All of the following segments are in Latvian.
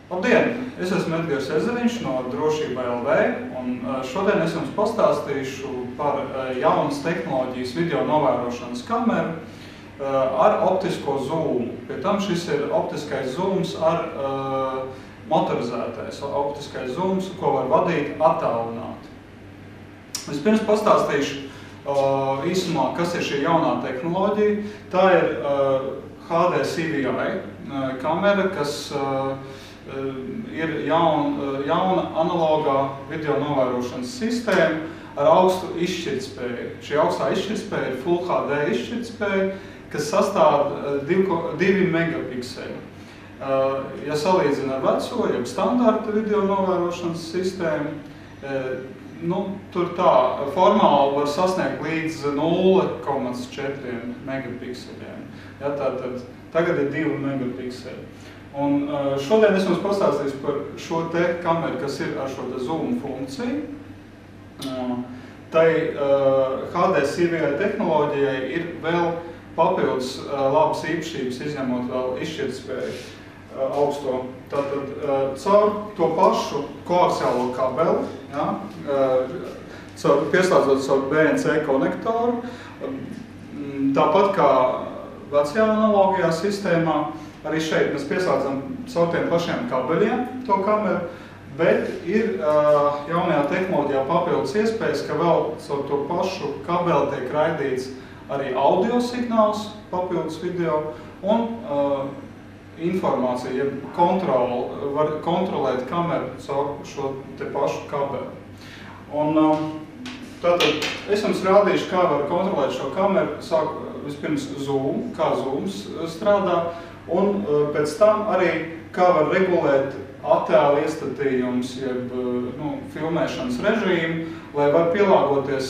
Labdien! Es esmu Edgars Ezeriņš no Drošība LV, un šodien es jums pastāstīšu par jaunas tehnoloģijas video novērošanas kameru ar optisko zūmu. Pie tam šis ir optiskais zūms ar motorizētais optiskais zūms, ko var vadīt attālināti. Vispirms pastāstīšu īsumā, kas ir šī jaunā tehnoloģija. Tā ir HD CVI kamera, kas ir jauna analogā video novērošanas sistēma ar augstu izšķirtspēju. Šī augstā izšķirtspēja ir Full HD izšķirtspēja, kas sastāv 2 megapikseli. Ja salīdzina ar veco, jeb standarta video novērošanas sistēmu, tur tā formāli var sasniegt līdz 0,4 megapikseliem. Ja, tātad tagad ir 2 megapikseli. Un šodien es jums pastāstīšu par šo te kameru, kas ir ar šo te zoom funkciju. Tai HD CVI tehnoloģijai ir vēl papildus labas īpašības, izņemot vēl izšķirtspēju augsto. Tātad caur to pašu koaksiālo kabeli, ja, pieslēdzot caur BNC konektoru, tāpat kā vecajā analogajā sistēmā, arī šeit mēs pieslēdzam caur tiem pašiem kabeļiem to kameru, bet ir jaunajā tehnoloģijā papildus iespējas, ka vēl caur to pašu kabeli tiek raidīts arī audio signāls, papildus video un informācija, ja var kontrolēt kameru caur šo te pašu kabeli. Un tātad es jums rādīšu, kā var kontrolēt šo kameru, sāku vispirms zoom, kā zooms strādā, un pēc tam arī kā var regulēt attēlu iestatījums, jeb filmēšanas režīmu, lai var pielāgoties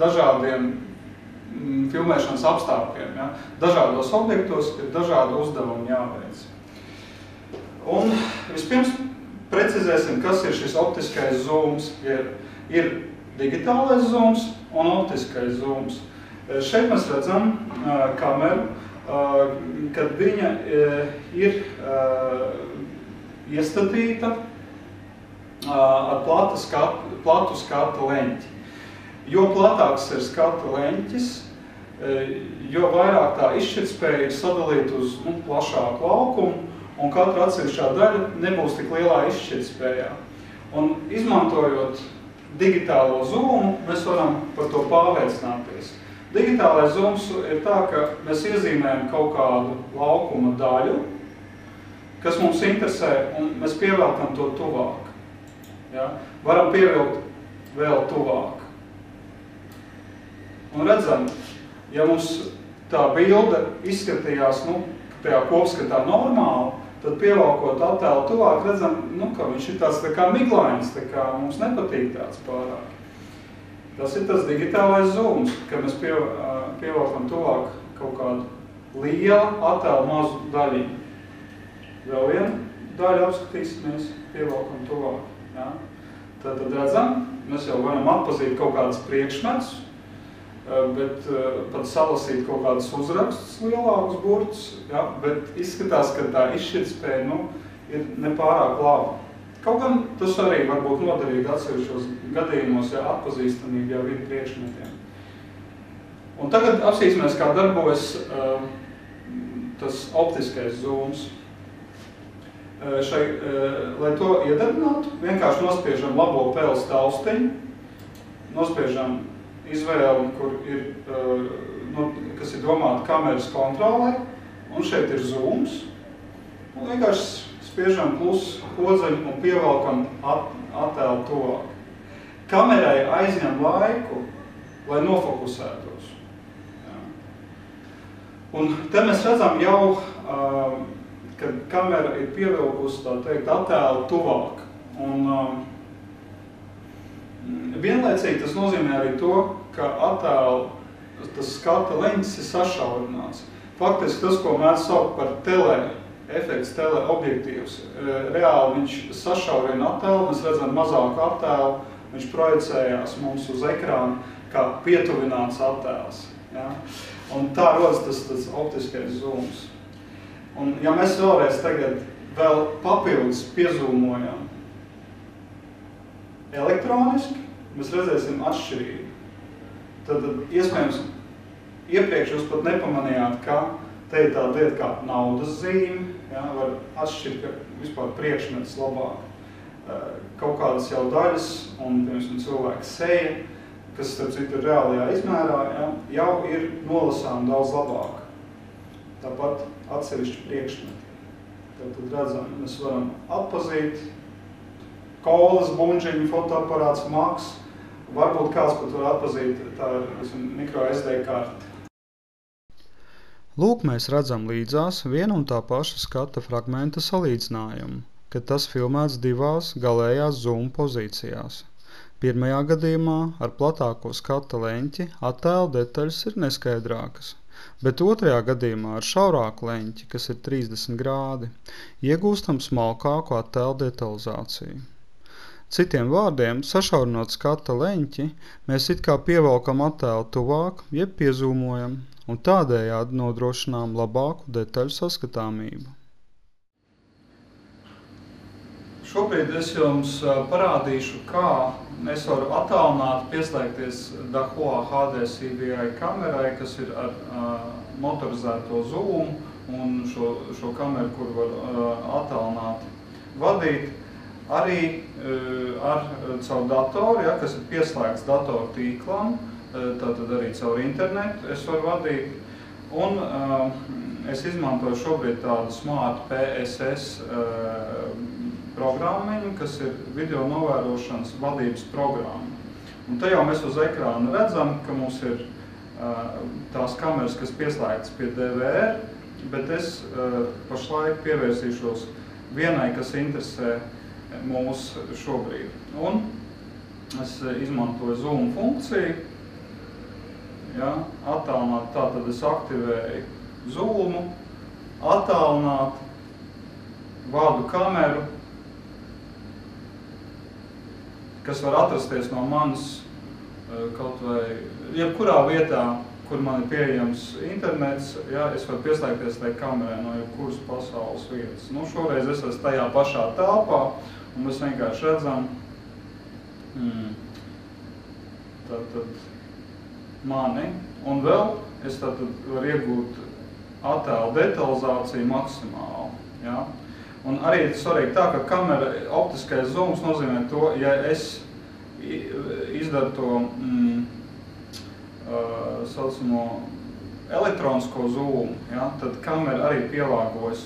dažādiem filmēšanas apstākļiem. Ja? Dažādos objektos ir dažādi uzdevumi jāveic. Un vispirms precizēsim, kas ir šis optiskais zooms. Ir digitālais zooms un optiskais zooms. Šeit mēs redzam kameru, kad viņa ir iestatīta ar platu skata leņķi. Jo platāks ir skata leņķis, jo vairāk tā izšķirtspēja ir sadalīta uz plašāku laukumu, un katra atsevišķā daļa nebūs tik lielā izšķirtspējā. Un izmantojot digitālo zoomu, mēs varam par to pārliecināties. Digitālais zooms ir tā, ka mēs iezīmējam kaut kādu laukuma daļu, kas mums interesē, un mēs pievelkam to tuvāk. Ja? Varam pievilkt vēl tuvāk. Un redzam, ja mums tā bilde izskatījās, tajā kopskatā normāli, tad pievalkot attēlu tuvāk, redzam, ka viņš ir tāds tā kā miglains, tā kā mums nepatīk tāds pārāk. Tas ir tas digitālais zooms, ka mēs pievalkam tuvāk kaut kādu lielu attēlu mazu daļiņu. Vēl vienu daļu apskatīsimies, pievalkam tuvāk. Ja? Tad redzam, mēs jau varam atpazīt kaut kādas priekšmetus, bet pat salasīt kaut kādas uzrakstus, lielākus burtus, ja? Bet izskatās, ka tā izšķirtspēja ir nepārāk laba. Kaut gan tas arī var būt noderīgi atsevišķos gadījumos, ja atpazīstamība jau ir priekšmetiem. Un tagad apsīsimies, kā darbojas tas optiskais zooms. Lai to iedarbinātu, vienkārši nospiežam labo pēles taustiņu, nospiežam izvēli, kur kas ir domāta kameras kontrolē, un šeit ir zooms, un vienkārši spiežam plus kodzeļu un pievelkam attēlu tuvāk. Kamerai aizņem laiku, lai nofokusētos. Ja. Un te mēs redzam jau, kad kamera ir pievilkusi, tā teikt, attēlu tuvāk. Un vienlaicīgi tas nozīmē arī to, ka tas skata leņķis ir sašaurināts. Faktiski tas, ko mēs sauc par efekts teleobjektīvs. Reāli viņš sašaurina attēlu, mēs redzam mazāku attēlu, viņš projicējās mums uz ekrānu kā pietuvināts attēls. Ja? Un tā rodas tas optiskais zooms. Un ja mēs vēlreiz tagad vēl papildus piezūmojam elektroniski, mēs redzēsim atšķirību. Tad iespējams iepriekš jūs pat nepamanījāt, ka te ir tāda lieta kā naudas zīme, ja, var atšķirt, ka vispār priekšmets labāk. Kaut kādas jau daļas un, piemēram, cilvēka seja, kas, starp citu, reālajā izmērā, ja, jau ir nolasām daudz labāk. Tāpat atsevišķi priekšmeti. Tad redzam, mēs varam atpazīt kolas, bunžiņu, fotoaparāts, maks. Varbūt kāds pat var atpazīt, tā ir mikro SD karti. Lūk, mēs redzam līdzās vienu un tā paša skata fragmenta salīdzinājumu, kad tas filmēts divās galējās zoom pozīcijās. Pirmajā gadījumā ar platāko skata leņķi attēla detaļas ir neskaidrākas, bet otrajā gadījumā ar šaurāku leņķi, kas ir 30 grādi, iegūstam smalkāku attēlu detalizāciju. Citiem vārdiem, sašaurinot skata leņķi, mēs it kā pievelkam attēlu tuvāk, jeb piezūmojam, un tādējādi nodrošinām labāku detaļu saskatāmību. Šobrīd es jums parādīšu, kā es varu attālināt, pieslēgties Dahua HD CVI kamerai, kas ir ar motorizēto zoom un šo kameru, kur var attālināt vadīt. Arī caur datoru, ja, kas ir pieslēgts datoru tīklam, tātad arī caur internetu es varu vadīt. Un es izmantoju šobrīd tādu Smart PSS programmiņu, kas ir video novērošanas vadības programma. Un te jau mēs uz ekrāna redzam, ka mums ir tās kameras, kas pieslēgtas pie DVR, bet es pašlaik pievērsīšos vienai, kas interesē mūs šobrīd. Un es izmantoju zoom funkciju, ja, attālināt, tātad es aktivēju zoomu, attālināt, vādu kameru, kas var atrasties no manas kaut vai jebkurā vietā, kur man ir pieejams internets, ja, es varu pieslēgties tai kamerai no jebkuras pasaules vietas. Nu, šoreiz es esmu tajā pašā telpā, un mēs vienkārši redzam tātad mani, un vēl es tātad varu iegūt attēlu detalizāciju maksimāli. Ja? Un arī svarīgi tā, ka kamera optiskais zooms nozīmē to, ja es izdaru to saucamo elektronisko zoomu, ja, tad kamera arī pielāgojas,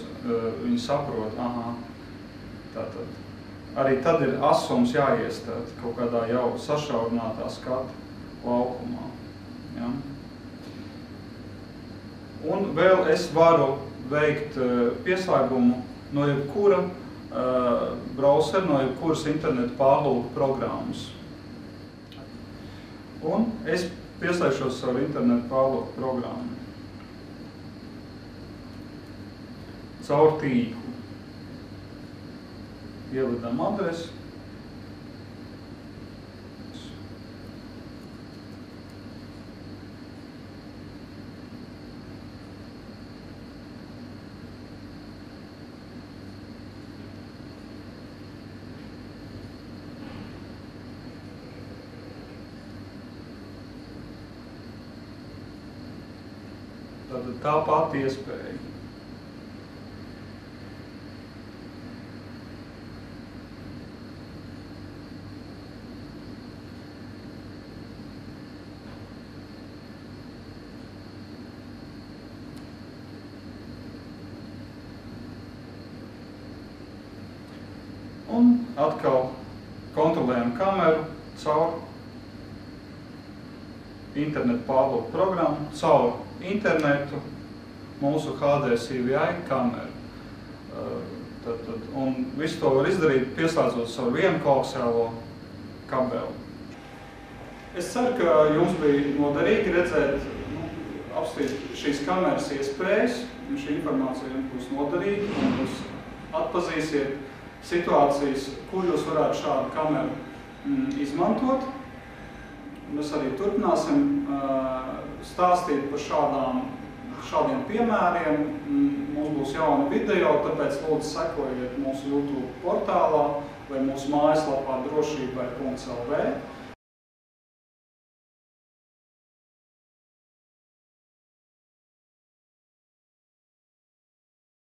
viņi saprot, aha, tātad. Arī tad ir asums jāiestāt kaut kādā jau sašaurinātā skata laukumā. Ja. Un vēl es varu veikt pieslēgumu no jebkura browsera, no jebkuras internetu pārlūku programmas. Un es pieslēgšos savu internetu pārlūku programmu caur tīklu. Ievedam adresi. Tātad tā pati iespēja. Un atkal kontrolējam kameru caur internetu pārlūku programmu, caur internetu mūsu HD CVI kameru. Un visu to var izdarīt, pieslēdzot savu vienu koaksiālo kabeli. Es ceru, ka jums bija noderīgi redzēt, apstīt šīs kameras iespējas, un šī informācija jums būs noderīga, un jūs atpazīsiet situācijas, kur jūs varētu šādu kameru izmantot. Mēs arī turpināsim stāstīt par šādiem piemēriem. Mums būs jauni video, tāpēc lūdzu sekojiet mūsu YouTube portālā vai mūsu mājaslapā drošībai.lv.